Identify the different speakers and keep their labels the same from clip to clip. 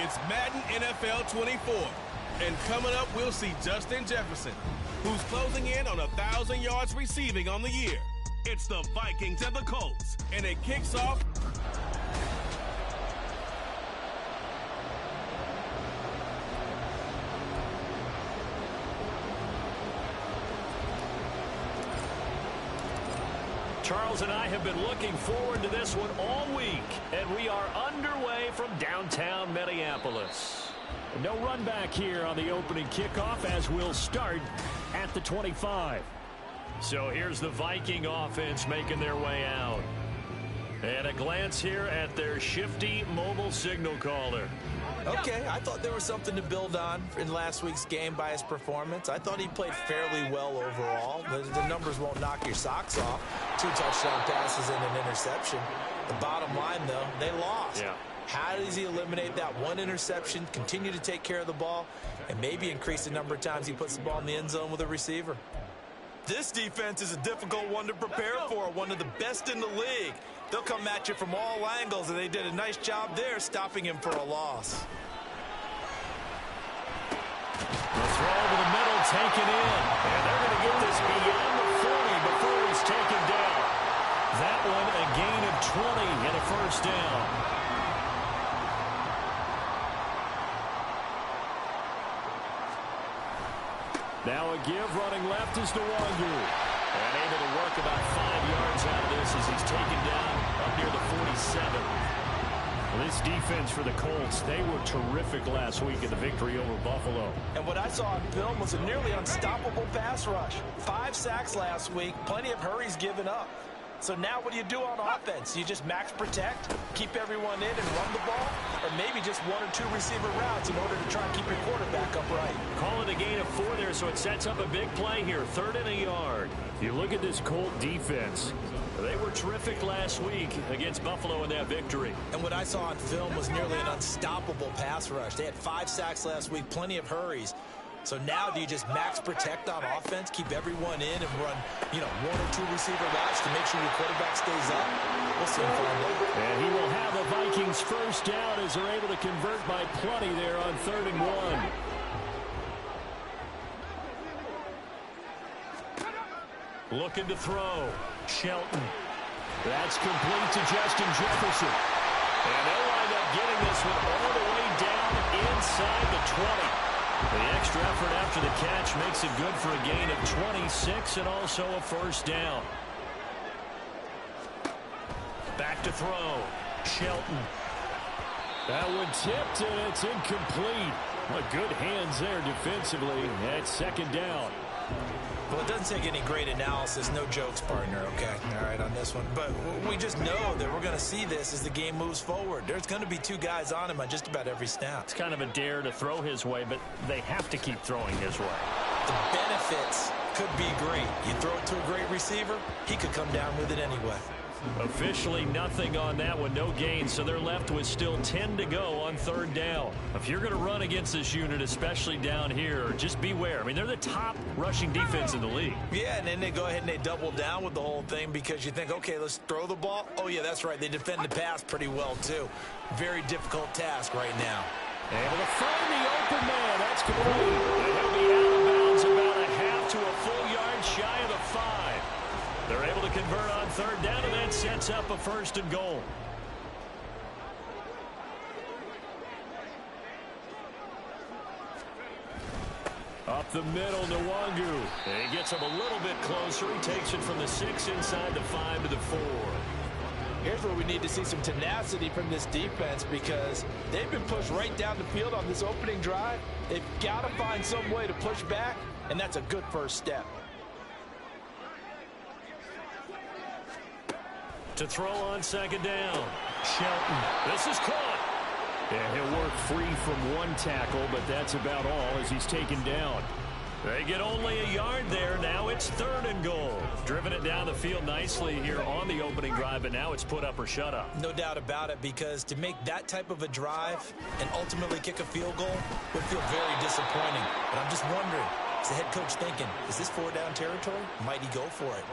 Speaker 1: It's Madden NFL 24. And coming up, we'll see Justin Jefferson, who's closing in on 1,000 yards receiving on the year. It's the Vikings and the Colts, and it kicks off.
Speaker 2: Charles and I have been looking forward to this one all week, and we are underway from downtown Minneapolis. No run back here on the opening kickoff as we'll start at the 25. So here's the Viking offense making their way out. And a glance here at their shifty mobile signal caller.
Speaker 3: Okay, I thought there was something to build on in last week's game by his performance. I thought he played fairly well overall. The numbers won't knock your socks off. 2 touchdown passes and an interception. The bottom line, though, they lost.
Speaker 2: Yeah.
Speaker 3: How does he eliminate that one interception, continue to take care of the ball, and maybe increase the number of times he puts the ball in the end zone with a receiver?
Speaker 4: This defense is a difficult one to prepare for, one of the best in the league. They'll come at you from all angles, and they did a nice job there stopping him for a loss.
Speaker 2: The throw to the middle taken in, and they're going to get this beyond the 40 before he's taken down. That one a gain of 20 and a first down. Now a give running left is Nwangu. And able to work about 5 yards out of this as he's taken down up near the 47. Well, this defense for the Colts, they were terrific last week in the victory over Buffalo.
Speaker 3: And what I saw on film was a nearly unstoppable pass rush. 5 sacks last week, plenty of hurries given up. So now what do you do on offense? You just max protect, keep everyone in and run the ball, or maybe just 1 or 2 receiver routes in order to try and keep your quarterback upright.
Speaker 2: Call it a gain of 4 there, so it sets up a big play here. 3rd and a yard. You look at this Colt defense. They were terrific last week against Buffalo in that victory.
Speaker 3: And what I saw on film was nearly an unstoppable pass rush. They had 5 sacks last week, plenty of hurries. So now do you just max protect on offense, keep everyone in, and run, 1 or 2 receiver routes to make sure your quarterback stays up? We'll see him find out.
Speaker 2: And he will have the Vikings first down as they're able to convert by plenty there on 3rd and 1. Looking to throw. Shelton. That's complete to Justin Jefferson. And they'll wind up getting this one all the way down inside the 20. The extra effort after the catch makes it good for a gain of 26 and also a first down. Back to throw. Shelton. That one tipped and it's incomplete. What good hands there defensively at 2nd down.
Speaker 3: Well, it doesn't take any great analysis. No jokes, partner, okay? All right, on this one. But we just know that we're going to see this as the game moves forward. There's going to be 2 guys on him on just about every snap.
Speaker 2: It's kind of a dare to throw his way, but they have to keep throwing his way.
Speaker 3: The benefits could be great. You throw it to a great receiver, he could come down with it anyway.
Speaker 2: Officially nothing on that one, no gain, so they're left with still 10 to go on 3rd down. If you're going to run against this unit, especially down here, just beware. I mean, they're the top rushing defense in the league.
Speaker 3: Yeah, and then they go ahead and they double down with the whole thing because you think, okay, let's throw the ball. Oh, yeah, that's right. They defend the pass pretty well, too. Very difficult task right now.
Speaker 2: Able to find the open man. That's complete. And he'll be out of bounds about a half to a full yard shy of the 5. They're able to convert on 3rd down, and that sets up a 1st and goal. Up the middle, Nwangu. And he gets him a little bit closer. He takes it from the 6 inside the 5 to the 4.
Speaker 3: Here's where we need to see some tenacity from this defense because they've been pushed right down the field on this opening drive. They've got to find some way to push back, and that's a good first step.
Speaker 2: To throw on 2nd down. Shelton. This is caught. And he'll work free from 1 tackle, but that's about all as he's taken down. They get only a yard there. Now it's 3rd and goal. Driven it down the field nicely here on the opening drive, but now it's put up or shut up.
Speaker 3: No doubt about it, because to make that type of a drive and ultimately kick a field goal would feel very disappointing. But I'm just wondering, is the head coach thinking, is this 4-down territory? Might he go for it?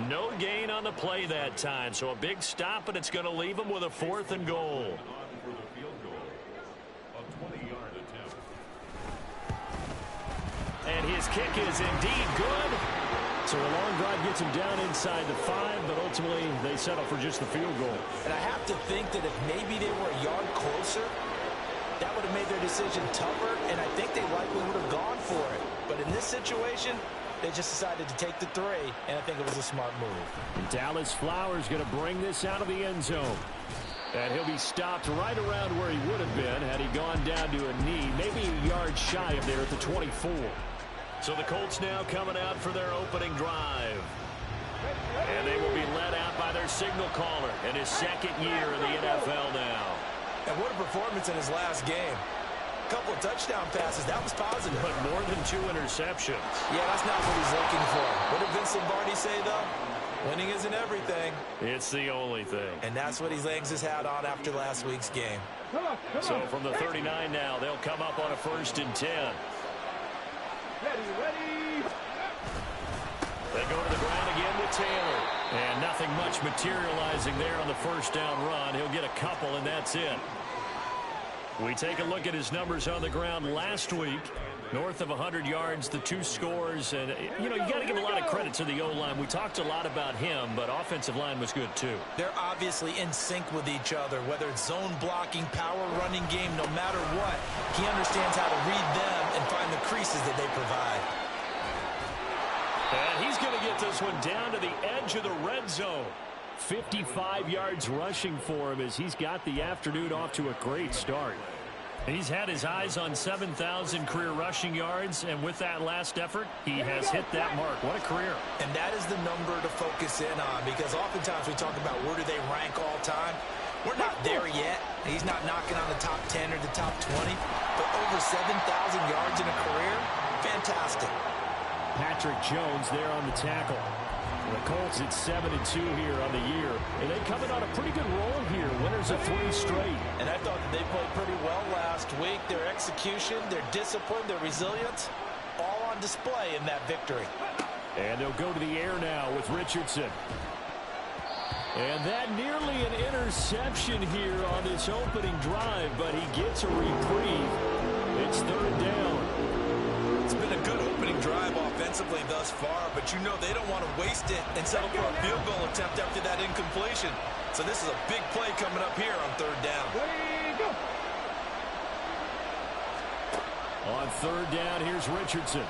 Speaker 2: No gain on the play that time, so a big stop, and it's going to leave him with a 4th and goal. And his kick is indeed good. So a long drive gets him down inside the 5, but ultimately they settle for just the field goal.
Speaker 3: And I have to think that if maybe they were a yard closer, that would have made their decision tougher, and I think they likely would have gone for it. But in this situation, they just decided to take the 3, and I think it was a smart move.
Speaker 2: And Dallas Flowers going to bring this out of the end zone. And he'll be stopped right around where he would have been had he gone down to a knee, maybe a yard shy of there at the 24. So the Colts now coming out for their opening drive. And they will be led out by their signal caller in his second year in the NFL now.
Speaker 3: And what a performance in his last game. A couple of touchdown passes. That was positive.
Speaker 2: But more than 2 interceptions.
Speaker 3: Yeah, that's not what he's looking for. What did Vince Lombardi say, though? Winning isn't everything.
Speaker 2: It's the only thing.
Speaker 3: And that's what he hangs his hat on after last week's game.
Speaker 2: So from the 39 now, they'll come up on a 1st and 10.
Speaker 5: Ready.
Speaker 2: They go to the ground again with Taylor. And nothing much materializing there on the 1st down run. He'll get a couple, and that's it. We take a look at his numbers on the ground last week. North of 100 yards, the 2 scores. And, you know, you got to give a lot of credit to the O-line. We talked a lot about him, but offensive line was good, too.
Speaker 3: They're obviously in sync with each other, whether it's zone blocking, power running game, no matter what. He understands how to read them and find the creases that they provide.
Speaker 2: And he's going to get this one down to the edge of the red zone. 55 yards rushing for him as he's got the afternoon off to a great start. He's had his eyes on 7,000 career rushing yards, and with that last effort, he has hit that mark. What a career.
Speaker 3: And that is the number to focus in on, because oftentimes we talk about where do they rank all time. We're not there yet. He's not knocking on the top 10 or the top 20, but over 7,000 yards in a career, fantastic.
Speaker 2: Patrick Jones there on the tackle. The Colts at 7-2 here on the year. And they coming on a pretty good roll here. Winners of 3 straight.
Speaker 3: And I thought that they played pretty well last week. Their execution, their discipline, their resilience, all on display in that victory.
Speaker 2: And they'll go to the air now with Richardson. And that nearly an interception here on this opening drive, but he gets a reprieve. It's 3rd down.
Speaker 4: It's been a good opening drive offensively thus far, but you know they don't want to waste it and settle for a field goal attempt after that incompletion. So this is a big play coming up here on 3rd down.
Speaker 2: On 3rd down, here's Richardson.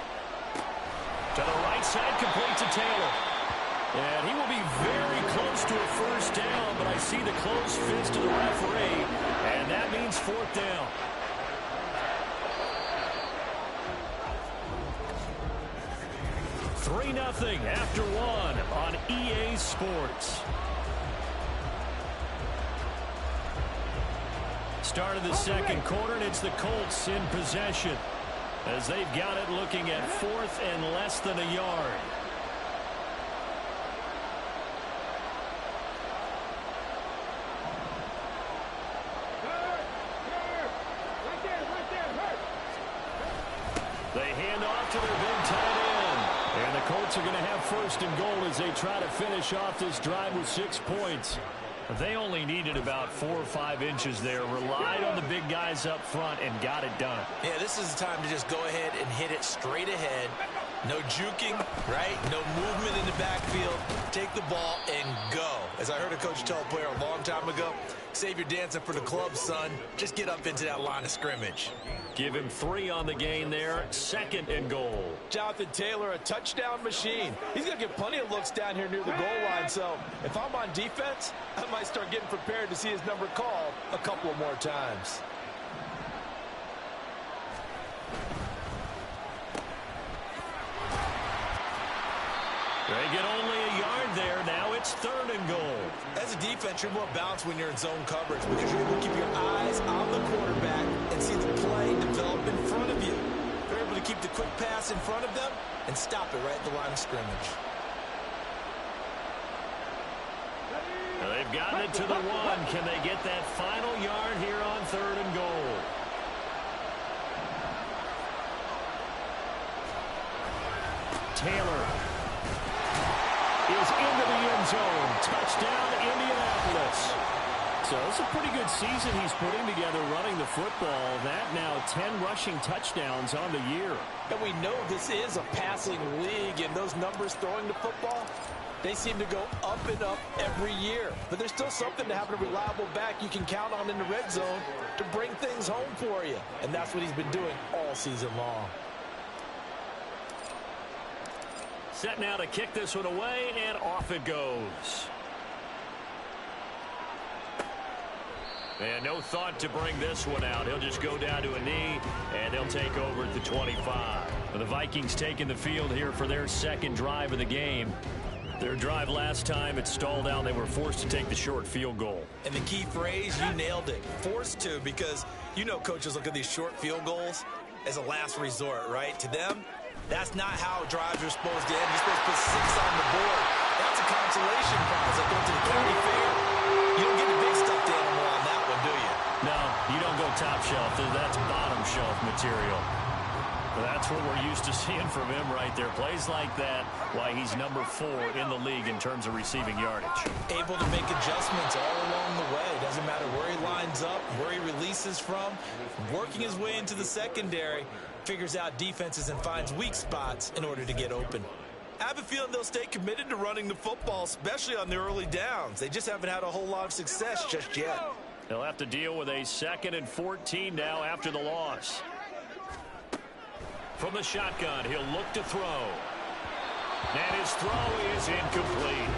Speaker 2: To the right side, complete to Taylor. And he will be very close to a 1st down, but I see the closed fist of the referee, and that means 4th down. 3-0 after 1 on EA Sports. Start of the 2nd quarter, and it's the Colts in possession as they've got it looking at 4th and less than a yard. They hand off to their big tight end. And the Colts are going to have 1st and goal as they try to finish off this drive with 6 points. They only needed about 4 or 5 inches there, relied on the big guys up front, and got it done.
Speaker 3: Yeah, this is the time to just go ahead and hit it straight ahead. No juking, right? No movement in the backfield. Take the ball and go. As I heard a coach tell a player a long time ago, save your dancing for the club, son. Just get up into that line of scrimmage.
Speaker 2: Give him 3 on the gain there. 2nd and goal.
Speaker 3: Jonathan Taylor, a touchdown machine. He's going to get plenty of looks down here near the goal line. So if I'm on defense, I might start getting prepared to see his number called a couple of more times.
Speaker 2: They get only a yard there. Now it's 3rd and goal.
Speaker 3: As a defense, you're more balanced when you're in zone coverage because you're able to keep your eyes on the quarterback and see the play develop in front of you. You're able to keep the quick pass in front of them and stop it right at the line of scrimmage.
Speaker 2: Now they've gotten it to the 1. Can they get that final yard here on 3rd and goal? Taylor is into the end zone. Touchdown, Indianapolis. So it's a pretty good season he's putting together running the football. That now 10 rushing touchdowns on the year.
Speaker 3: And we know this is a passing league, and those numbers throwing the football, they seem to go up and up every year. But there's still something to having a reliable back you can count on in the red zone to bring things home for you. And that's what he's been doing all season long.
Speaker 2: Set now to kick this one away, and off it goes. And no thought to bring this one out. He'll just go down to a knee, and they'll take over at the 25. The Vikings taking the field here for their second drive of the game. Their drive last time, it stalled out. They were forced to take the short field goal.
Speaker 4: And the key phrase, you nailed it. Forced to, because you know coaches look at these short field goals as a last resort, right? To them, that's not how drives are supposed to end. You're supposed to put 6 on the board. That's a consolation prize. Like going to the county fair. You don't get the big stuffed animal on that one, do you?
Speaker 2: No, you don't go top shelf. That's bottom shelf material. That's what we're used to seeing from him right there. Plays like that, why he's number 4 in the league in terms of receiving yardage.
Speaker 4: Able to make adjustments all along the way. Doesn't matter where he lines up, where he releases from. Working his way into the secondary, figures out defenses and finds weak spots in order to get open. I have a feeling they'll stay committed to running the football, especially on the early downs. They just haven't had a whole lot of success just yet.
Speaker 2: They'll have to deal with a 2nd and 14 now after the loss. From the shotgun, he'll look to throw. And his throw is incomplete.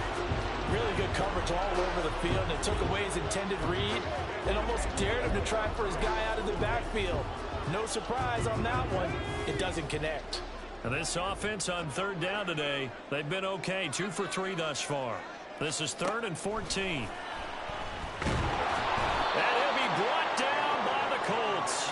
Speaker 3: Really good coverage all over the field, and it took away his intended read and almost dared him to try for his guy out of the backfield. No surprise on that one. It doesn't connect.
Speaker 2: And this offense on 3rd down today, they've been okay. 2 for 3 thus far. This is 3rd and 14. And he'll be brought down by the Colts.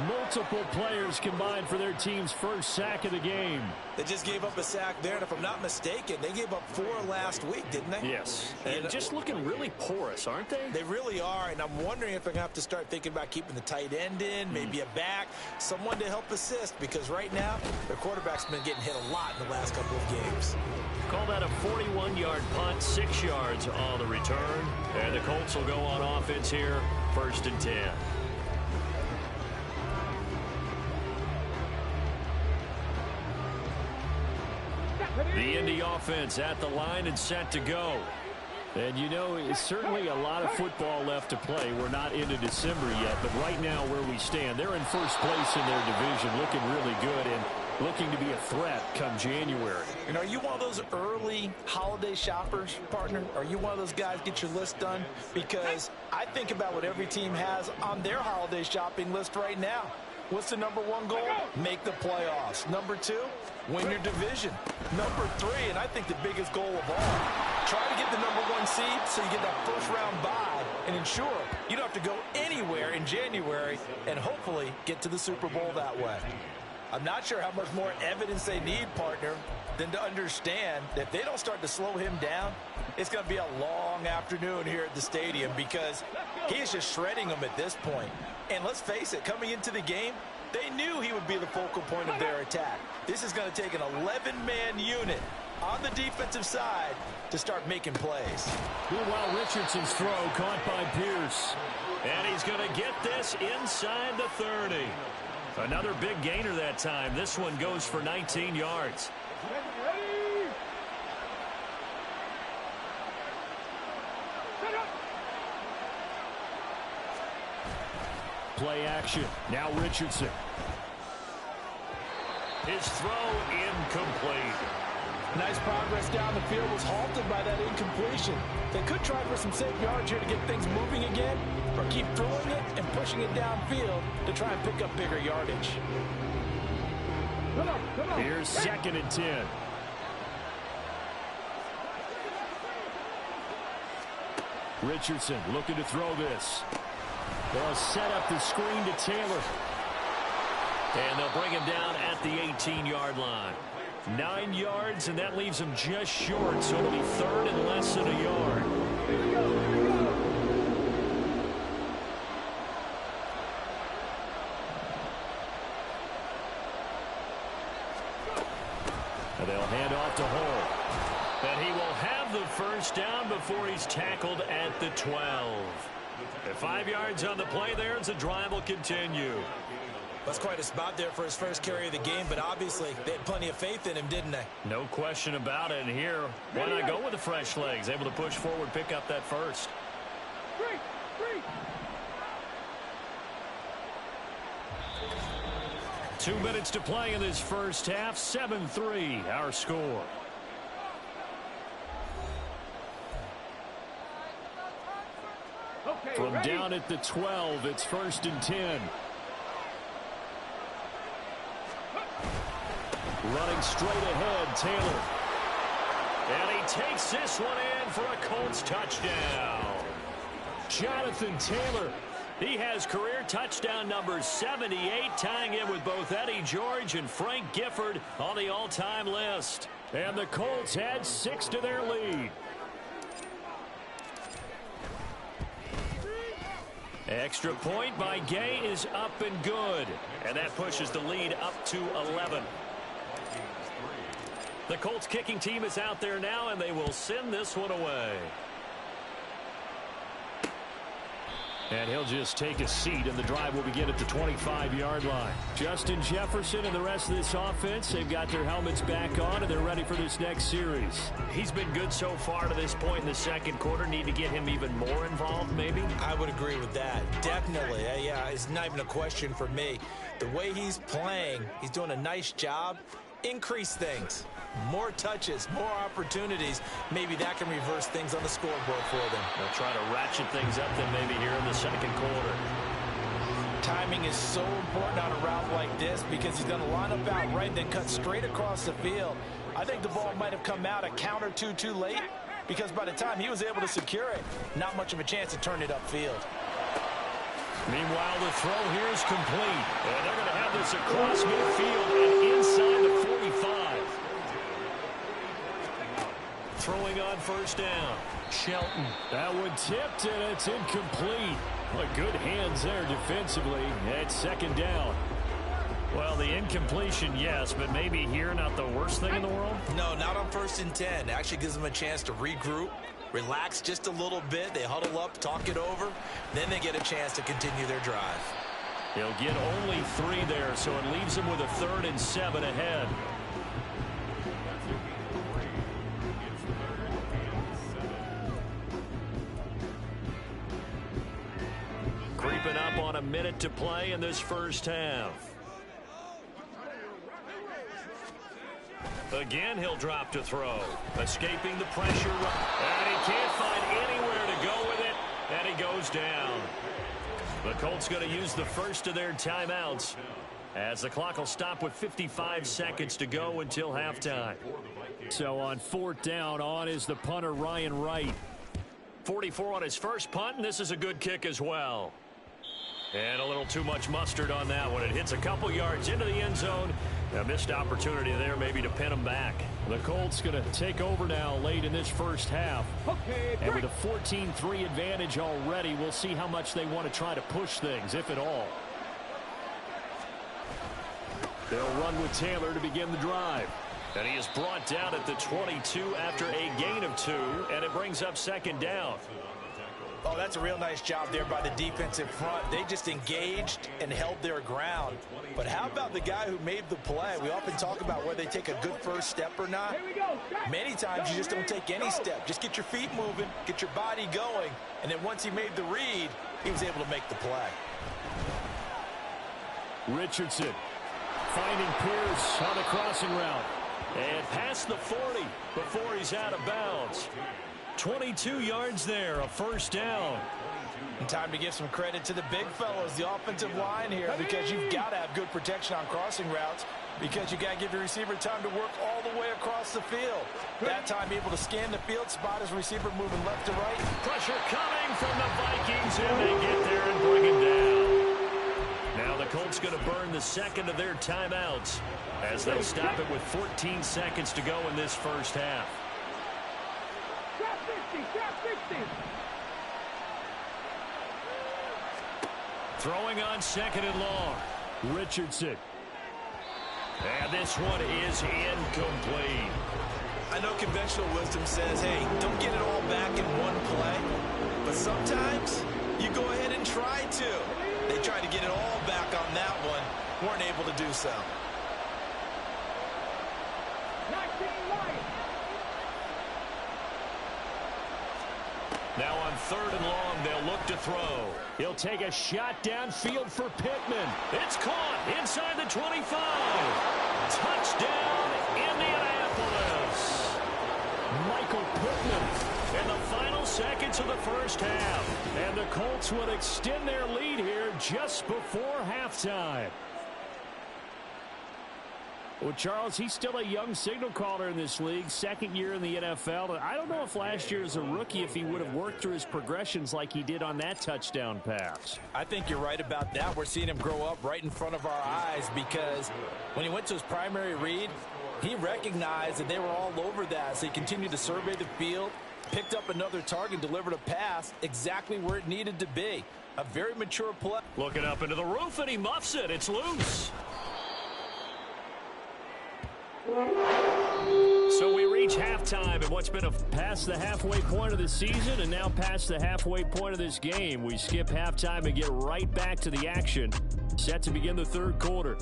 Speaker 2: Multiple players combined for their team's first sack of the game.
Speaker 4: They just gave up a sack there, and if I'm not mistaken, they gave up 4 last week, didn't they?
Speaker 2: Yes, and just looking really porous, aren't they?
Speaker 4: They really are, and I'm wondering if they're going to have to start thinking about keeping the tight end in, maybe a back, someone to help assist, because right now, their quarterback's been getting hit a lot in the last couple of games.
Speaker 2: Call that a 41-yard punt, 6 yards on the return, and the Colts will go on offense here, 1st and 10. The Indy offense at the line and set to go. And you know, it's certainly a lot of football left to play. We're not into December yet, but right now where we stand, they're in first place in their division, looking really good and looking to be a threat come January.
Speaker 3: And are you one of those early holiday shoppers, partner? Are you one of those guys get your list done? Because I think about what every team has on their holiday shopping list right now. What's the number 1 goal? Make the playoffs. Number 2, win your division. Number 3, and I think the biggest goal of all, try to get the number 1 seed so you get that first-round bye and ensure you don't have to go anywhere in January and hopefully get to the Super Bowl that way. I'm not sure how much more evidence they need, partner, than to understand that if they don't start to slow him down, it's going to be a long afternoon here at the stadium because he is just shredding them at this point. And let's face it, coming into the game, they knew he would be the focal point of their attack. This is going to take an 11-man unit on the defensive side to start making plays.
Speaker 2: Meanwhile, Richardson's throw caught by Pierce. And he's going to get this inside the 30. Another big gainer that time. This one goes for 19 yards. Play action. Now Richardson. His throw incomplete.
Speaker 3: Nice progress down the field was halted by that incompletion. They could try for some safe yards here to get things moving again, or keep throwing it and pushing it downfield to try and pick up bigger yardage.
Speaker 2: Here's 2nd and 10. Richardson looking to throw this. They'll set up the screen to Taylor. And they'll bring him down at the 18-yard line. 9 yards, and that leaves him just short, so it'll be 3rd and less than a yard. And they'll hand off to Hall. And he will have the first down before he's tackled at the 12. At 5 yards on the play there as the drive will continue.
Speaker 4: That's quite a spot there for his first carry of the game, but obviously they had plenty of faith in him, didn't they?
Speaker 2: No question about it. And here, why not go with the fresh legs? Able to push forward, pick up that first. 2 minutes to play in this first half. 7-3, our score. From down at the 12, it's 1st and 10. Running straight ahead, Taylor. And he takes this one in for a Colts touchdown. Jonathan Taylor. He has career touchdown number 78, tying in with both Eddie George and Frank Gifford on the all-time list. And the Colts add 6 to their lead. Extra point by Gay is up and good. And that pushes the lead up to 11. The Colts kicking team is out there now, and they will send this one away. And he'll just take a seat, and the drive will begin at the 25-yard line. Justin Jefferson and the rest of this offense, they've got their helmets back on, and they're ready for this next series. He's been good so far to this point in the second quarter. Need to get him even more involved, maybe?
Speaker 4: I would agree with that. Definitely. Yeah, it's not even a question for me. The way he's playing, he's doing a nice job. Increase things. More touches, more opportunities. Maybe that can reverse things on the scoreboard for them.
Speaker 2: They'll try to ratchet things up then maybe here in the second quarter.
Speaker 3: Timing is so important on a route like this because he's going to line up out right, then cut straight across the field. I think the ball might have come out a count or two too late because by the time he was able to secure it, not much of a chance to turn it upfield.
Speaker 2: Meanwhile, the throw here is complete. And they're going to have this across midfield and inside the 45. Throwing on first down. Shelton. That one tipped, and it's incomplete. Well, good hands there defensively at second down. Well, the incompletion, yes, but maybe here not the worst thing in the world?
Speaker 4: No, not on 1st and 10. Actually gives them a chance to regroup, relax just a little bit. They huddle up, talk it over. Then they get a chance to continue their drive.
Speaker 2: They'll get only 3 there, so it leaves them with a 3rd and 7 ahead. Creeping up on a minute to play in this first half. Again, he'll drop to throw. Escaping the pressure. And he can't find anywhere to go with it. And he goes down. The Colts going to use the first of their timeouts as the clock will stop with 55 seconds to go until halftime. So on 4th down, on is the punter Ryan Wright. 44 on his first punt, and this is a good kick as well. And a little too much mustard on that one. It hits a couple yards into the end zone. A missed opportunity there maybe to pin him back. The Colts going to take over now late in this first half. And with a 14-3 advantage already, we'll see how much they want to try to push things, if at all. They'll run with Taylor to begin the drive. And he is brought down at the 22 after a gain of 2, and it brings up second down.
Speaker 3: Oh, that's a real nice job there by the defensive front. They just engaged and held their ground. But how about the guy who made the play? We often talk about whether they take a good first step or not. Many times you just don't take any step. Just get your feet moving, get your body going, and then once he made the read, he was able to make the play.
Speaker 2: Richardson finding Pierce on the crossing route. And past the 40 before he's out of bounds. 22 yards there, a first down.
Speaker 3: And time to give some credit to the big fellows, the offensive line here, because you've got to have good protection on crossing routes because you got to give your receiver time to work all the way across the field. That time able to scan the field, spot his receiver moving left to right.
Speaker 2: Pressure coming from the Vikings, and they get there and bring him down. Now the Colts going to burn the second of their timeouts as they'll stop it with 14 seconds to go in this first half. Throwing on second and long. Richardson. And this one is incomplete.
Speaker 4: I know conventional wisdom says, hey, don't get it all back in one play. But sometimes you go ahead and try to. They tried to get it all back on that one. Weren't able to do so.
Speaker 2: Now on 3rd and long, they'll look to throw. He'll take a shot downfield for Pittman. It's caught inside the 25. Touchdown, Indianapolis. Michael Pittman in the final seconds of the first half. And the Colts would extend their lead here just before halftime. Well, Charles, he's still a young signal caller in this league, 2nd year in the NFL. I don't know if last year as a rookie, if he would have worked through his progressions like he did on that touchdown pass.
Speaker 3: I think you're right about that. We're seeing him grow up right in front of our eyes because when he went to his primary read, he recognized that they were all over that. So he continued to survey the field, picked up another target, delivered a pass exactly where it needed to be. A very mature play.
Speaker 2: Looking up into the roof, and he muffs it. It's loose. So we reach halftime and what's been past the halfway point of the season and now past the halfway point of this game. We skip halftime and get right back to the action. Set to begin the 3rd quarter.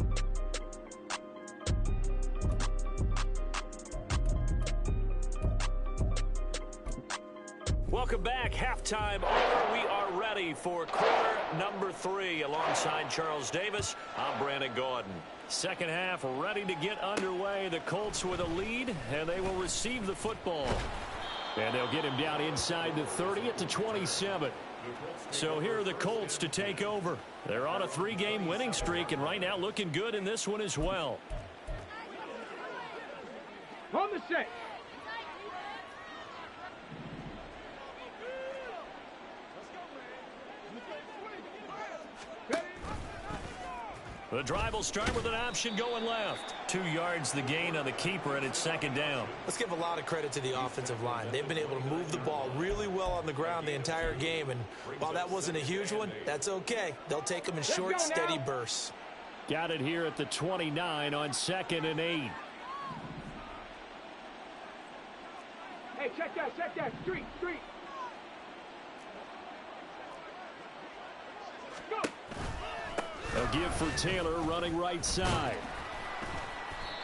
Speaker 2: Welcome back. Halftime over. We are ready for quarter number 3. Alongside Charles Davis, I'm Brandon Gordon. Second half ready to get underway. The Colts with a lead, and they will receive the football. And they'll get him down inside the 30 at the 27. So here are the Colts to take over. They're on a 3-game winning streak, and right now looking good in this one as well.
Speaker 5: On the set.
Speaker 2: The drive will start with an option going left. 2 yards the gain on the keeper, and it's 2nd down.
Speaker 4: Let's give a lot of credit to the offensive line. They've been able to move the ball really well on the ground the entire game. And while that wasn't a huge one, that's okay. They'll take them in short, steady bursts.
Speaker 2: Got it here at the 29 on 2nd and 8.
Speaker 5: Hey, check that. Street. Go.
Speaker 2: They'll give for Taylor running right side.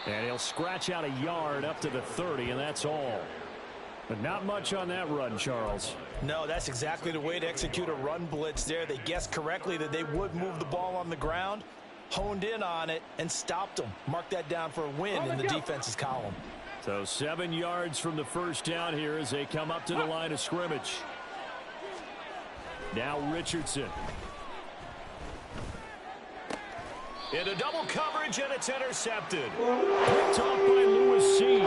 Speaker 2: And he'll scratch out a yard up to the 30, and that's all. But not much on that run, Charles.
Speaker 3: No, that's exactly the way to execute a run blitz there. They guessed correctly that they would move the ball on the ground, honed in on it, and stopped them. Mark that down for a win in the defense's column.
Speaker 2: So 7 yards from the first down here as they come up to the line of scrimmage. Now Richardson. Into double coverage, and it's intercepted. Picked off by Lewis C.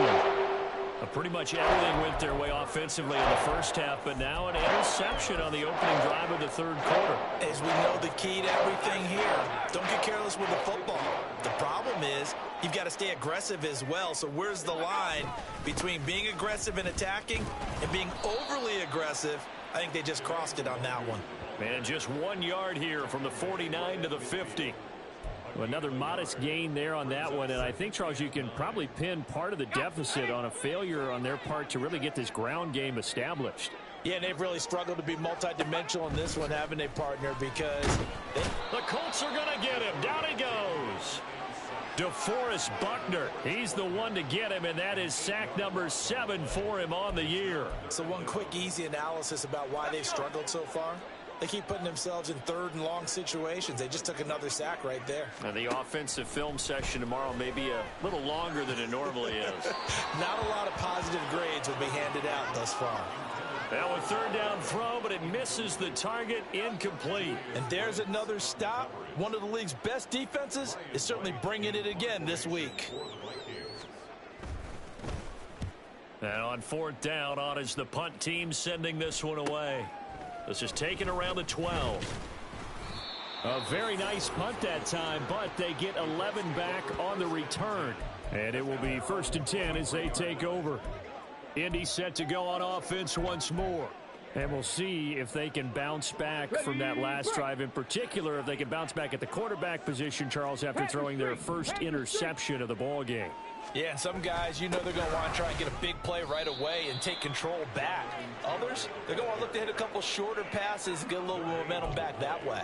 Speaker 2: Pretty much everything went their way offensively in the first half, but now an interception on the opening drive of the 3rd quarter.
Speaker 4: As we know, the key to everything here, don't get careless with the football. The problem is you've got to stay aggressive as well. So where's the line between being aggressive and attacking and being overly aggressive? I think they just crossed it on that one.
Speaker 2: And just 1 yard here from the 49 to the 50. Another modest gain there on that one, and I think, Charles, you can probably pin part of the deficit on a failure on their part to really get this ground game established.
Speaker 3: Yeah, and they've really struggled to be multidimensional in this one, haven't they, partner, because
Speaker 2: the Colts are going to get him. Down he goes. DeForest Buckner, he's the one to get him, and that is sack number 7 for him on the year.
Speaker 4: So one quick, easy analysis about why they've struggled so far. They keep putting themselves in 3rd and long situations. They just took another sack right there.
Speaker 2: And the offensive film session tomorrow may be a little longer than it normally is.
Speaker 4: Not a lot of positive grades will be handed out thus far.
Speaker 2: Now a 3rd down throw, but it misses the target, incomplete.
Speaker 3: And there's another stop. One of the league's best defenses is certainly bringing it again this week.
Speaker 2: And on 4th down, on is the punt team sending this one away. This is taken around the 12. A very nice punt that time, but they get 11 back on the return. And it will be 1st and 10 as they take over. Indy set to go on offense once more. And we'll see if they can bounce back from that last drive, in particular, if they can bounce back at the quarterback position, Charles, after throwing their first interception of the ball game.
Speaker 3: Yeah, and some guys, you know they're going to want to try and get a big play right away and take control back. Others, they're going to want to look to hit a couple shorter passes and get a little momentum back that way.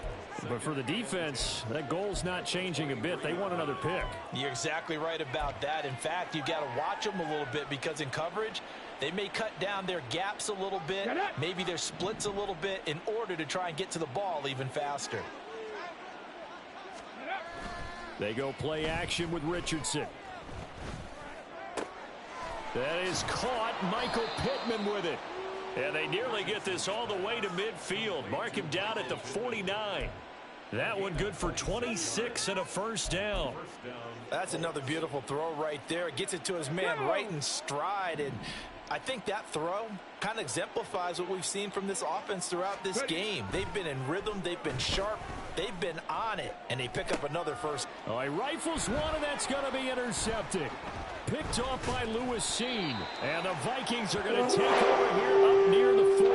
Speaker 2: But for the defense, that goal's not changing a bit. They want another pick.
Speaker 3: You're exactly right about that. In fact, you've got to watch them a little bit because in coverage, they may cut down their gaps a little bit, maybe their splits a little bit in order to try and get to the ball even faster.
Speaker 2: They go play action with Richardson. That is caught. Michael Pittman with it. And they nearly get this all the way to midfield. Mark him down at the 49. That one good for 26 and a first down.
Speaker 3: That's another beautiful throw right there. Gets it to his man right in stride. And I think that throw kind of exemplifies what we've seen from this offense throughout this game. They've been in rhythm. They've been sharp. They've been on it. And they pick up another first.
Speaker 2: Oh, he rifles one, and that's going to be intercepted. Picked off by Lewis Seen. And the Vikings are going to take over here up near the 40.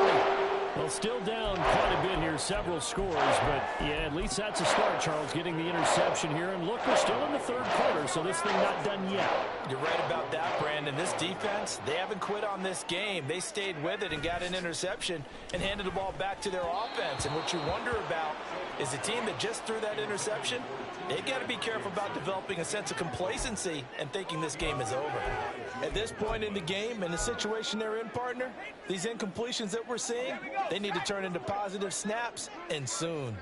Speaker 2: Well, still down quite a bit here, several scores, but yeah, at least that's a start, Charles, getting the interception here. And look, we're still in the third quarter, so this thing not done yet.
Speaker 3: You're right about that, Brandon. This defense, they haven't quit on this game. They stayed with it and got an interception and handed the ball back to their offense. And what you wonder about is the team that just threw that interception, they've got to be careful about developing a sense of complacency and thinking this game is over. At this point in the game, in the situation they're in, partner, these incompletions that we're seeing, they need to turn into positive snaps, and soon.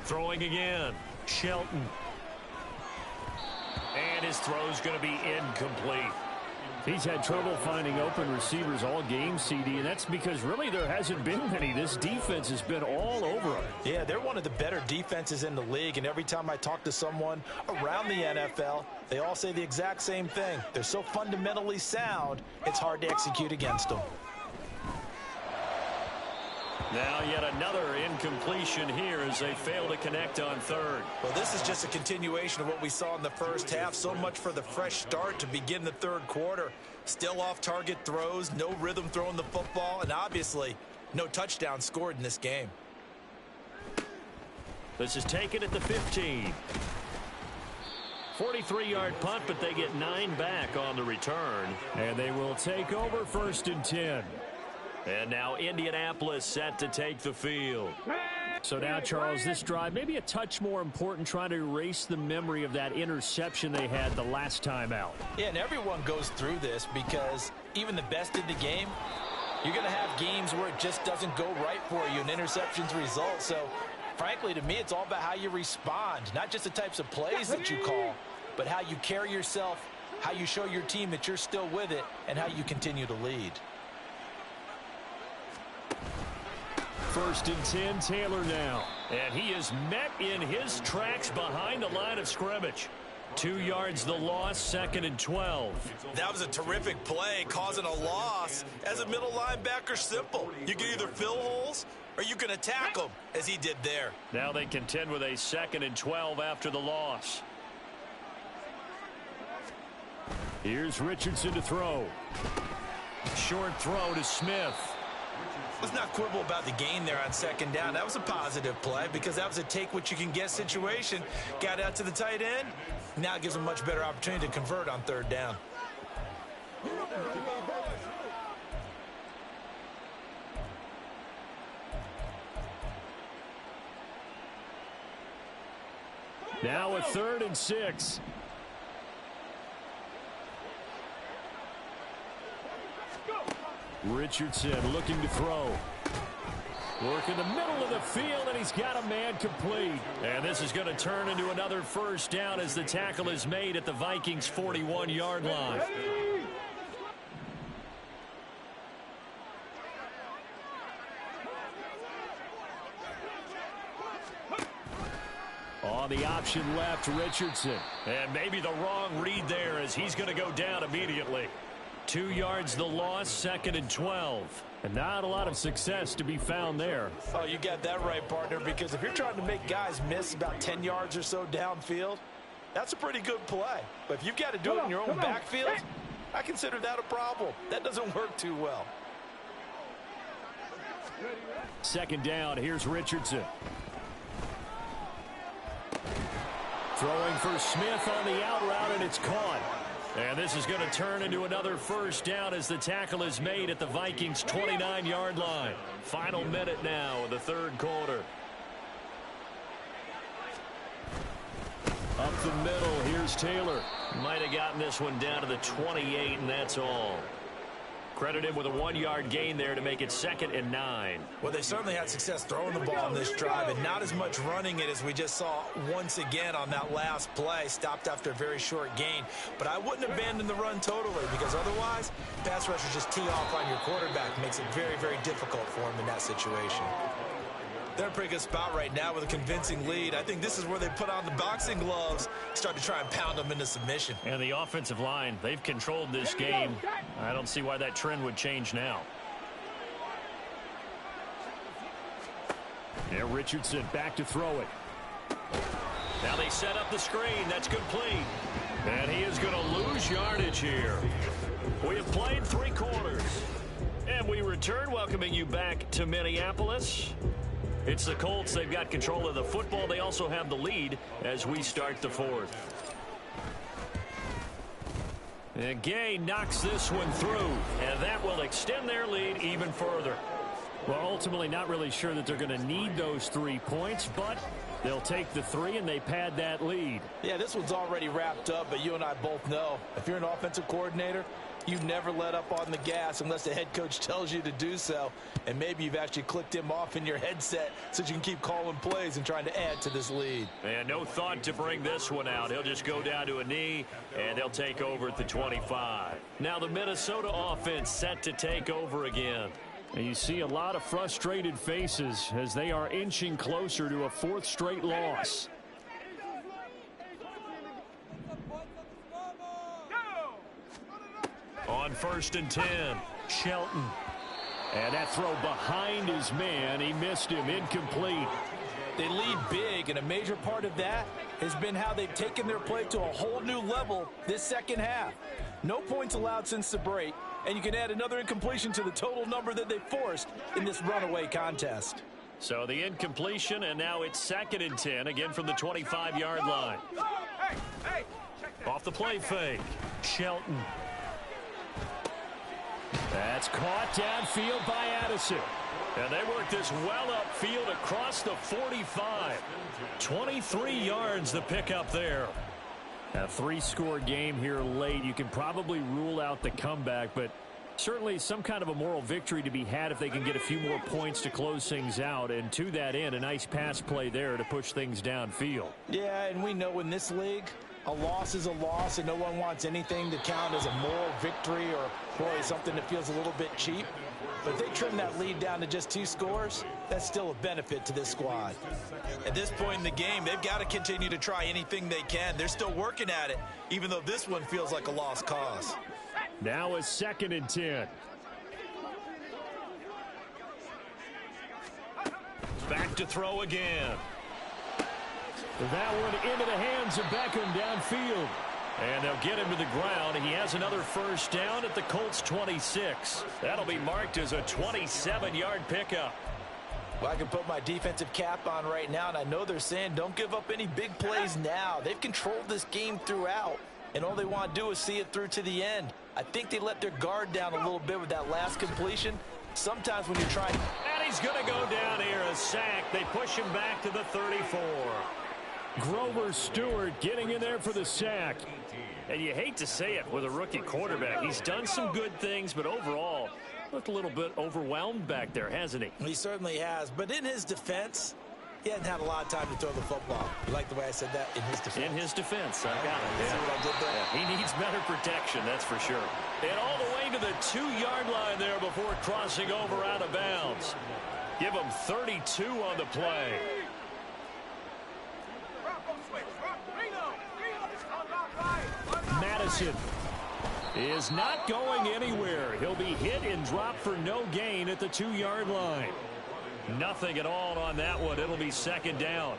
Speaker 2: Throwing again, Shelton. And his throw's going to be incomplete. He's had trouble finding open receivers all game, CD, and that's because really there hasn't been many. This defense has been all over them.
Speaker 3: Yeah, they're one of the better defenses in the league, and every time I talk to someone around the NFL, they all say the exact same thing. They're so fundamentally sound, it's hard to execute against them.
Speaker 2: Now yet another incompletion here as they fail to connect on third.
Speaker 3: Well, this is just a continuation of what we saw in the first half. So much for the fresh start to begin the third quarter. Still off-target throws, no rhythm throwing the football, and obviously no touchdown scored in this game.
Speaker 2: This is taken at the 15. 43-yard punt, but they get 9 back on the return. And they will take over 1st and 10. And now Indianapolis set to take the field. So now, Charles, this drive maybe a touch more important, trying to erase the memory of that interception they had the last time out.
Speaker 3: Yeah, and everyone goes through this because even the best in the game, you're going to have games where it just doesn't go right for you and interceptions result. So, frankly, to me, it's all about how you respond, not just the types of plays that you call, but how you carry yourself, how you show your team that you're still with it, and how you continue to lead.
Speaker 2: 1st and 10, Taylor now. And he is met in his tracks behind the line of scrimmage. 2 yards the loss, 2nd and 12.
Speaker 4: That was a terrific play, causing a loss. As a middle linebacker, simple. You can either fill holes or you can attack them, as he did there.
Speaker 2: Now they contend with a 2nd and 12 after the loss. Here's Richardson to throw. Short throw to Smith.
Speaker 4: Let's not quibble about the gain there on 2nd down. That was a positive play because that was a take-what-you-can-get situation. Got out to the tight end. Now it gives them a much better opportunity to convert on 3rd down.
Speaker 2: Now a 3rd and 6. Richardson looking to throw. Work in the middle of the field, and he's got a man complete. And this is going to turn into another first down as the tackle is made at the Vikings' 41-yard line. On the option left, Richardson. And maybe the wrong read there as he's going to go down immediately. 2 yards the loss, 2nd and 12. And not a lot of success to be found there.
Speaker 3: Oh, you got that right, partner, because if you're trying to make guys miss about 10 yards or so downfield, that's a pretty good play. But if you've got to do it in your own backfield, I consider that a problem. That doesn't work too well.
Speaker 2: Second down, here's Richardson. Throwing for Smith on the out route, and it's caught. And this is going to turn into another first down as the tackle is made at the Vikings' 29-yard line. Final minute now of the third quarter. Up the middle, here's Taylor. Might have gotten this one down to the 28, and that's all. Credit him with a 1-yard gain there to make it 2nd and 9.
Speaker 4: Well, they certainly had success throwing the ball on this drive, and not as much running it as we just saw once again on that last play. Stopped after a very short gain. But I wouldn't abandon the run totally, because otherwise, pass rushers just tee off on your quarterback. Makes it very, very difficult for him in that situation. They're in a pretty good spot right now with a convincing lead. I think this is where they put on the boxing gloves, start to try and pound them into submission.
Speaker 2: And the offensive line, they've controlled this game. I don't see why that trend would change now. Yeah, Richardson back to throw it. Now they set up the screen. That's complete. And he is going to lose yardage here. We have played 3 quarters. And we return, welcoming you back to Minneapolis. It's the Colts. They've got control of the football. They also have the lead as we start the 4th. And Gay knocks this one through, and that will extend their lead even further. Well, ultimately not really sure that they're going to need those 3 points, but they'll take the 3 and they pad that lead.
Speaker 3: Yeah, this one's already wrapped up, but you and I both know if you're an offensive coordinator, you never let up on the gas unless the head coach tells you to do so. And maybe you've actually clicked him off in your headset so you can keep calling plays and trying to add to this lead.
Speaker 2: And no thought to bring this one out. He'll just go down to a knee, and they'll take over at the 25. Now the Minnesota offense set to take over again. And you see a lot of frustrated faces as they are inching closer to a 4th straight loss. On 1st and 10, Shelton. And that throw behind his man. He missed him. Incomplete.
Speaker 3: They lead big, and a major part of that has been how they've taken their play to a whole new level this second half. No points allowed since the break, and you can add another incompletion to the total number that they forced in this runaway contest.
Speaker 2: So the incompletion, and now it's 2nd and 10, again from the 25-yard line. Off the play fake, Shelton. That's caught downfield by Addison. And they work this well upfield across the 45. 23 yards the pickup there. A 3-score game here late. You can probably rule out the comeback, but certainly some kind of a moral victory to be had if they can get a few more points to close things out. And to that end, a nice pass play there to push things downfield.
Speaker 3: Yeah, and we know in this league, a loss is a loss, and no one wants anything to count as a moral victory or really something that feels a little bit cheap. But if they trim that lead down to just 2 scores, that's still a benefit to this squad.
Speaker 4: At this point in the game, they've got to continue to try anything they can. They're still working at it, even though this one feels like a lost cause.
Speaker 2: Now a 2nd and 10. Back to throw again. That one into the hands of Beckham downfield. And they'll get him to the ground. He has another first down at the Colts 26. That'll be marked as a 27-yard pickup.
Speaker 3: Well, I can put my defensive cap on right now, and I know they're saying don't give up any big plays now. They've controlled this game throughout, and all they want to do is see it through to the end. I think they let their guard down a little bit with that last completion. Sometimes when you're trying...
Speaker 2: And he's going to go down here, a sack. They push him back to the 34. Grover Stewart getting in there for the sack. And you hate to say it with a rookie quarterback. He's done some good things, but overall, looked a little bit overwhelmed back there, hasn't he?
Speaker 3: He certainly has. But in his defense, he hasn't had a lot of time to throw the football. You like the way I said that? In his defense.
Speaker 2: In his defense. I got it.
Speaker 3: See what I did there?
Speaker 2: Yeah, he needs better protection, that's for sure. And all the way to the 2-yard line there before crossing over out of bounds. Give him 32 on the play. Madison is not going anywhere. He'll be hit and dropped for no gain at the 2-yard line. Nothing at all on that one. It'll be 2nd down.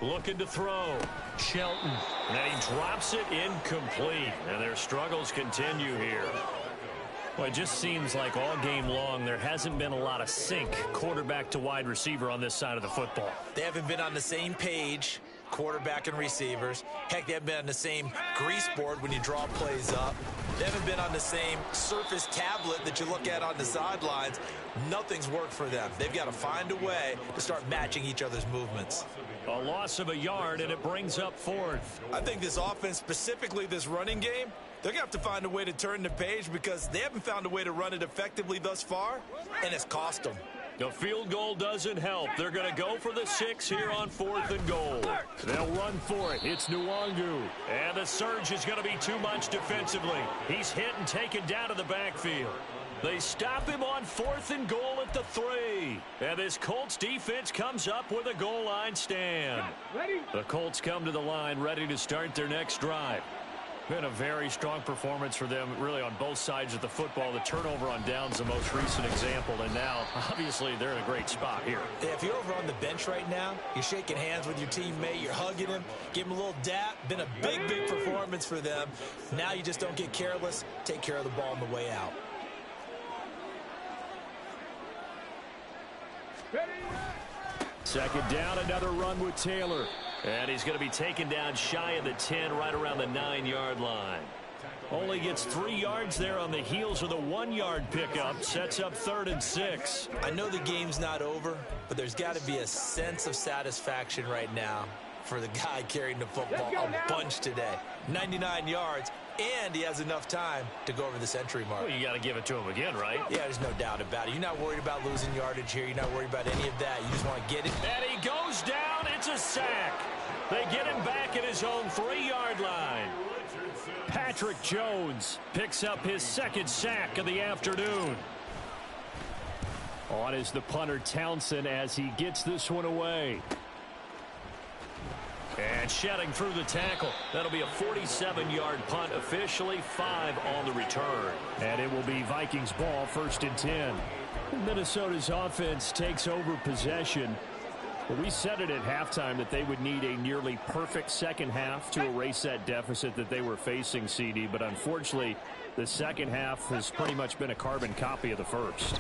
Speaker 2: Looking to throw. Shelton. And he drops it incomplete. And their struggles continue here. Well, it just seems like all game long there hasn't been a lot of sync quarterback to wide receiver on this side of the football.
Speaker 4: They haven't been on the same page, quarterback and receivers. Heck, they haven't been on the same grease board when you draw plays up. They haven't been on the same surface tablet that you look at on the sidelines. Nothing's worked for them. They've got to find a way to start matching each other's movements.
Speaker 2: A loss of a yard, and it brings up fourth.
Speaker 4: I think this offense, specifically this running game, they're going to have to find a way to turn the page because they haven't found a way to run it effectively thus far, and it's cost them.
Speaker 2: The field goal doesn't help. They're going to go for the 6 here on 4th and goal. They'll run for it. It's Nwangu. And the surge is going to be too much defensively. He's hit and taken down to the backfield. They stop him on 4th and goal at the 3. And this Colts defense comes up with a goal line stand. The Colts come to the line ready to start their next drive. Been a very strong performance for them, really, on both sides of the football. The turnover on downs, the most recent example, and now, obviously, they're in a great spot here.
Speaker 4: Yeah, if you're over on the bench right now, you're shaking hands with your teammate, you're hugging him, give him a little dap. Been a big, big performance for them. Now you just don't get careless. Take care of the ball on the way out.
Speaker 2: Second down, another run with Taylor. And he's going to be taken down shy of the 10, right around the 9-yard line. Only gets 3 yards there on the heels of the 1-yard pickup. Sets up 3rd and 6.
Speaker 4: I know the game's not over, but there's got to be a sense of satisfaction right now for the guy carrying the football a bunch today. 99 yards, and he has enough time to go over the century mark.
Speaker 2: Well, you got to give it to him again, right?
Speaker 4: Yeah, there's no doubt about it. You're not worried about losing yardage here. You're not worried about any of that. You just want to get it.
Speaker 2: And he goes down. It's a sack. They get him back at his own 3-yard line. Patrick Jones picks up his 2nd sack of the afternoon. On is the punter Townsend as he gets this one away. And shedding through the tackle. That'll be a 47-yard punt, officially 5 on the return. And it will be Vikings ball, 1st and 10. Minnesota's offense takes over possession. Well, we said it at halftime that they would need a nearly perfect second half to erase that deficit that they were facing, CD. But unfortunately, the second half has pretty much been a carbon copy of the first.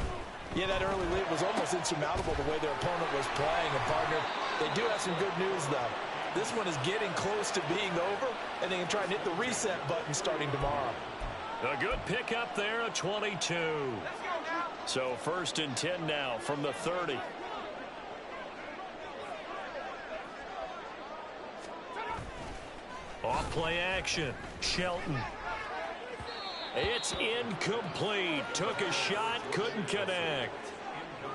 Speaker 3: Yeah, that early lead was almost insurmountable the way their opponent was playing. And, partner, they do have some good news, though. This one is getting close to being over, and they can try and hit the reset button starting tomorrow.
Speaker 2: A good pickup there, a 22. So 1st and 10 now from the 30. Off play action. Shelton. It's incomplete. Took a shot, couldn't connect.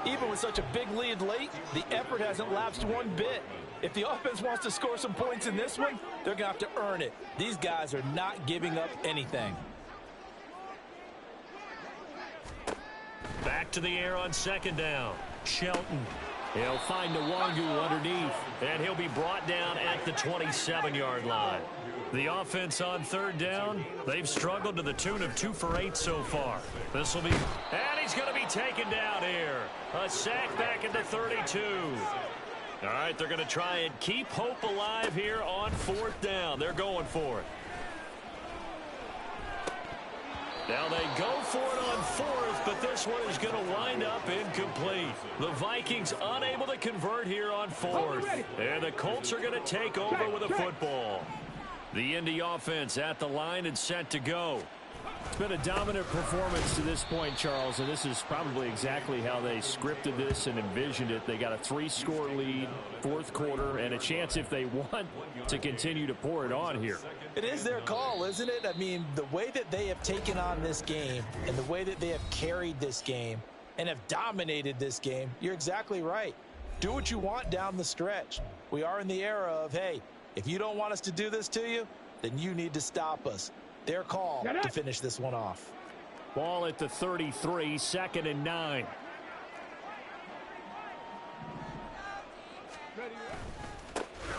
Speaker 3: Even with such a big lead late, the effort hasn't lapsed one bit. If the offense wants to score some points in this one, they're going to have to earn it. These guys are not giving up anything.
Speaker 2: Back to the air on 2nd down. Shelton. He'll find Nwangu underneath, and he'll be brought down at the 27-yard line. The offense on 3rd down, they've struggled to the tune of 2 for 8 so far. This will be, and he's going to be taken down here. A sack back at the 32. All right, they're going to try and keep hope alive here on 4th down. They're going for it. Now they go for it on 4th, but this one is going to wind up incomplete. The Vikings unable to convert here on 4th. And the Colts are going to take over with a football. The Indy offense at the line and set to go. It's been a dominant performance to this point, Charles, and this is probably exactly how they scripted this and envisioned it. They got a 3-score lead, 4th quarter, and a chance if they want to continue to pour it on here.
Speaker 3: It is their call, isn't it? I mean, the way that they have taken on this game and the way that they have carried this game and have dominated this game, you're exactly right. Do what you want down the stretch. We are in the era of, hey, if you don't want us to do this to you, then you need to stop us. Their call to finish this one off.
Speaker 2: Ball at the 33, 2nd and 9.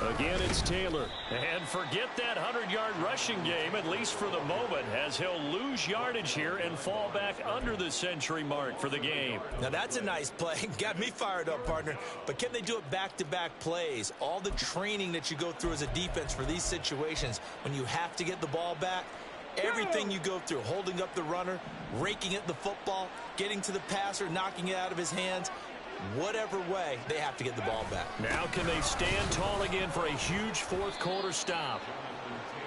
Speaker 2: Again, it's Taylor. And forget that 100-yard rushing game, at least for the moment, as he'll lose yardage here and fall back under the century mark for the game.
Speaker 4: Now, that's a nice play. Got me fired up, partner. But can they do it back-to-back plays? All the training that you go through as a defense for these situations, when you have to get the ball back, everything you go through, holding up the runner, raking at the football, getting to the passer, knocking it out of his hands, whatever way, they have to get the ball back.
Speaker 2: Now can they stand tall again for a huge fourth-quarter stop?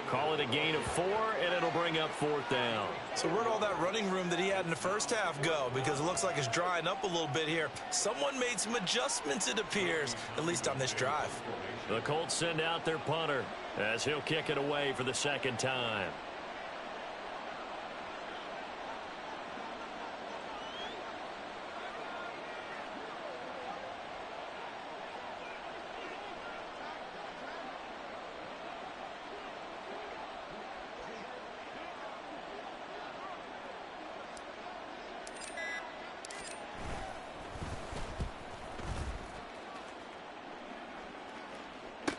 Speaker 2: Call it a gain of 4, and it'll bring up 4th down.
Speaker 4: So where'd all that running room that he had in the first half go? Because it looks like it's drying up a little bit here. Someone made some adjustments, it appears, at least on this drive.
Speaker 2: The Colts send out their punter as he'll kick it away for the second time.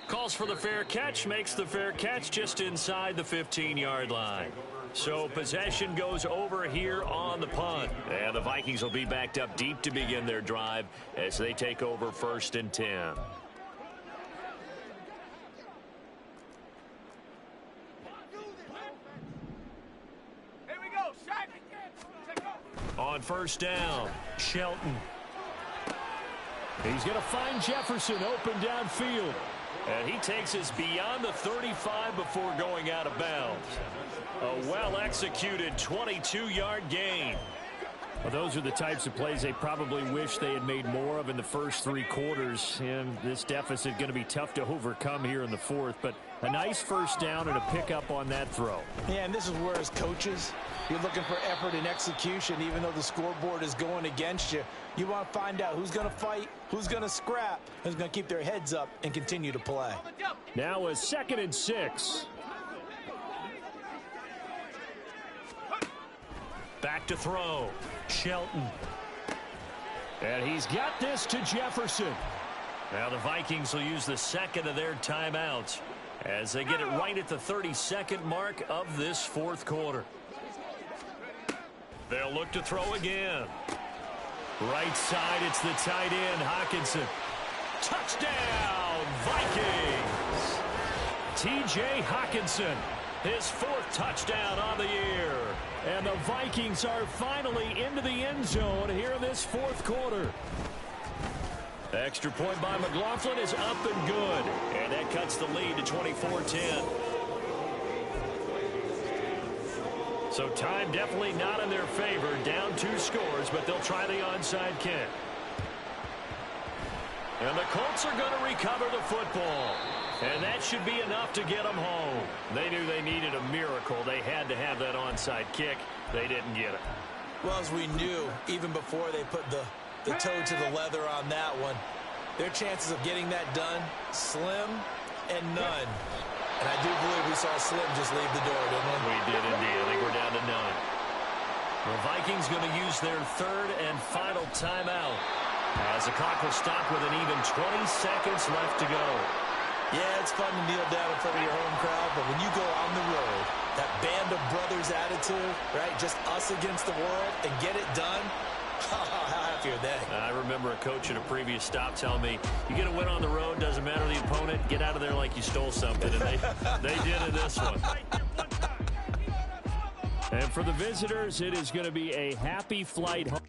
Speaker 2: Calls for the fair catch, makes the fair catch just inside the 15-yard line. So possession goes over here on the punt. And the Vikings will be backed up deep to begin their drive as they take over 1st and 10.
Speaker 5: Here we go, Shaq.
Speaker 2: On 1st down, Shelton. He's going to find Jefferson open downfield. And he takes us beyond the 35 before going out of bounds. A well-executed 22-yard gain. Well, those are the types of plays they probably wish they had made more of in the first 3 quarters. And this deficit going to be tough to overcome here in the 4th. But a nice 1st down and a pickup on that throw.
Speaker 3: Yeah, and this is where, as coaches, you're looking for effort and execution. Even though the scoreboard is going against you, you want to find out who's going to fight, who's going to scrap, who's going to keep their heads up and continue to play.
Speaker 2: Now a 2nd and 6. Back to throw. Shelton. And he's got this to Jefferson. Now the Vikings will use the 2nd of their timeouts as they get it right at the 32nd mark of this 4th quarter. They'll look to throw again. Right side, it's the tight end, Hockenson. Touchdown, Vikings! T.J. Hockenson, his 4th touchdown on the year. And the Vikings are finally into the end zone here in this 4th quarter. Extra point by McLaughlin is up and good. And that cuts the lead to 24-10. So time definitely not in their favor. Down 2 scores, but they'll try the onside kick. And the Colts are going to recover the football. And that should be enough to get them home. They knew they needed a miracle. They had to have that onside kick. They didn't get it.
Speaker 4: Well, as we knew, even before they put the toe to the leather on that one, their chances of getting that done, slim and none. And I do believe we saw Slim just leave the door, didn't we?
Speaker 2: We did indeed. I think we're down to none. The Vikings going to use their 3rd and final timeout as the clock will stop with an even 20 seconds left to go.
Speaker 4: Yeah, it's fun to kneel down in front of your home crowd, but when you go on the road, that band of brothers attitude, right, just us against the world, and get it done, how happy are they?
Speaker 2: I remember a coach at a previous stop telling me, you get a win on the road, doesn't matter the opponent, get out of there like you stole something, and they did in this one. And for the visitors, it is going to be a happy flight home.